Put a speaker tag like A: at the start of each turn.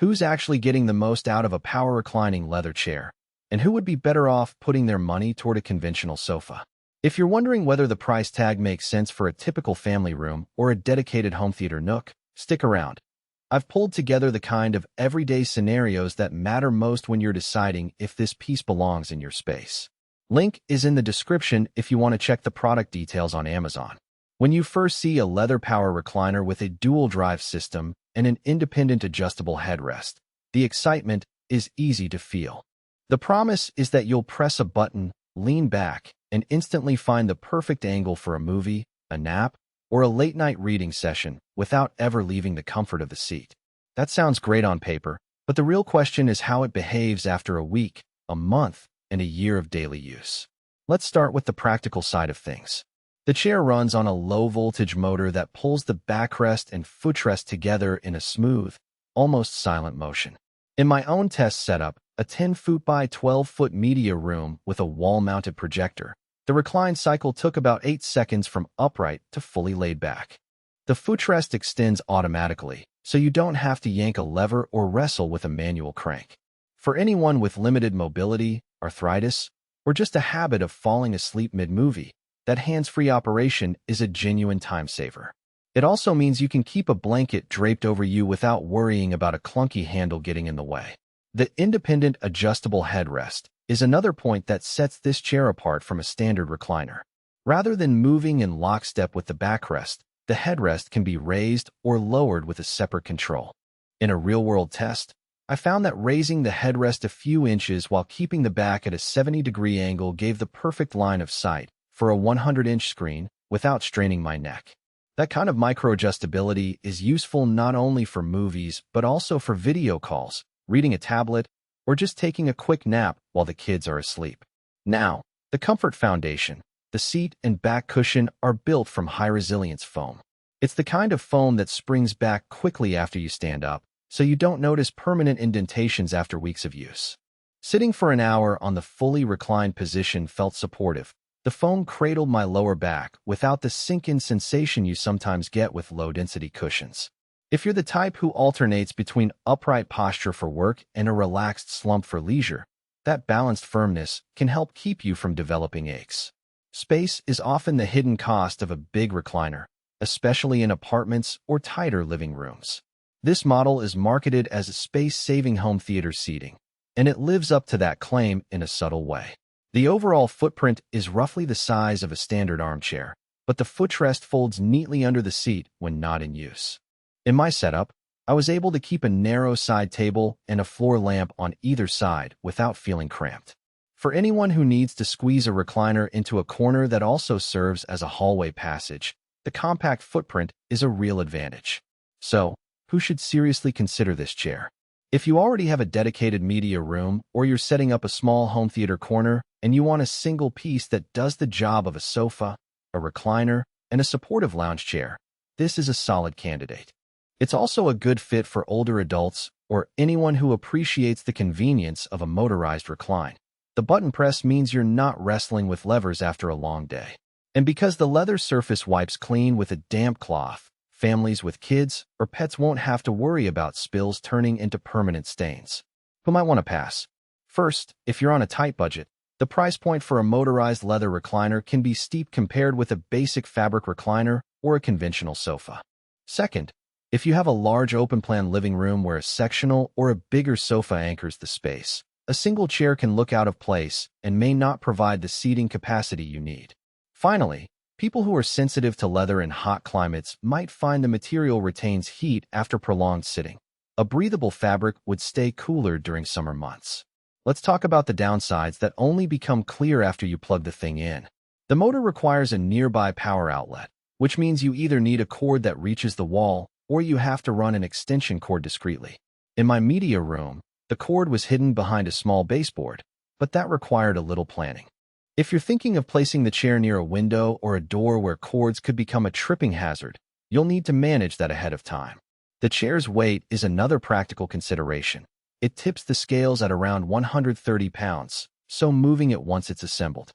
A: Who's actually getting the most out of a power reclining leather chair? And who would be better off putting their money toward a conventional sofa? If you're wondering whether the price tag makes sense for a typical family room or a dedicated home theater nook, stick around. I've pulled together the kind of everyday scenarios that matter most when you're deciding if this piece belongs in your space. Link is in the description if you want to check the product details on Amazon. When you first see a leather power recliner with a dual drive system and an independent adjustable headrest, the excitement is easy to feel. The promise is that you'll press a button, lean back, and instantly find the perfect angle for a movie, a nap, or a late-night reading session without ever leaving the comfort of the seat. That sounds great on paper, but the real question is how it behaves after a week, a month, and a year of daily use. Let's start with the practical side of things. The chair runs on a low-voltage motor that pulls the backrest and footrest together in a smooth, almost silent motion. In my own test setup, a 10-foot by 12-foot media room with a wall-mounted projector, the recline cycle took about 8 seconds from upright to fully laid back. The footrest extends automatically, so you don't have to yank a lever or wrestle with a manual crank. For anyone with limited mobility, arthritis, or just a habit of falling asleep mid-movie, that hands-free operation is a genuine time saver. It also means you can keep a blanket draped over you without worrying about a clunky handle getting in the way. The independent adjustable headrest is another point that sets this chair apart from a standard recliner. Rather than moving in lockstep with the backrest, the headrest can be raised or lowered with a separate control. In a real-world test, I found that raising the headrest a few inches while keeping the back at a 70-degree angle gave the perfect line of sight for a 100-inch screen without straining my neck. That kind of micro-adjustability is useful not only for movies but also for video calls, reading a tablet, or just taking a quick nap while the kids are asleep. Now, the comfort foundation. The seat and back cushion are built from high-resilience foam. It's the kind of foam that springs back quickly after you stand up, so you don't notice permanent indentations after weeks of use. Sitting for an hour on the fully reclined position felt supportive. The foam cradled my lower back without the sink-in sensation you sometimes get with low-density cushions. If you're the type who alternates between upright posture for work and a relaxed slump for leisure, that balanced firmness can help keep you from developing aches. Space is often the hidden cost of a big recliner, especially in apartments or tighter living rooms. This model is marketed as a space-saving home theater seating, and it lives up to that claim in a subtle way. The overall footprint is roughly the size of a standard armchair, but the footrest folds neatly under the seat when not in use. In my setup, I was able to keep a narrow side table and a floor lamp on either side without feeling cramped. For anyone who needs to squeeze a recliner into a corner that also serves as a hallway passage, the compact footprint is a real advantage. So, who should seriously consider this chair? If you already have a dedicated media room or you're setting up a small home theater corner and you want a single piece that does the job of a sofa, a recliner, and a supportive lounge chair, this is a solid candidate. It's also a good fit for older adults or anyone who appreciates the convenience of a motorized recline. The button press means you're not wrestling with levers after a long day. And because the leather surface wipes clean with a damp cloth, families with kids or pets won't have to worry about spills turning into permanent stains. Who might want to pass? First, if you're on a tight budget, the price point for a motorized leather recliner can be steep compared with a basic fabric recliner or a conventional sofa. Second, if you have a large open-plan living room where a sectional or a bigger sofa anchors the space, a single chair can look out of place and may not provide the seating capacity you need. Finally, people who are sensitive to leather in hot climates might find the material retains heat after prolonged sitting. A breathable fabric would stay cooler during summer months. Let's talk about the downsides that only become clear after you plug the thing in. The motor requires a nearby power outlet, which means you either need a cord that reaches the wall or you have to run an extension cord discreetly. In my media room, the cord was hidden behind a small baseboard, but that required a little planning. If you're thinking of placing the chair near a window or a door where cords could become a tripping hazard, you'll need to manage that ahead of time. The chair's weight is another practical consideration. It tips the scales at around 130 pounds, so moving it once it's assembled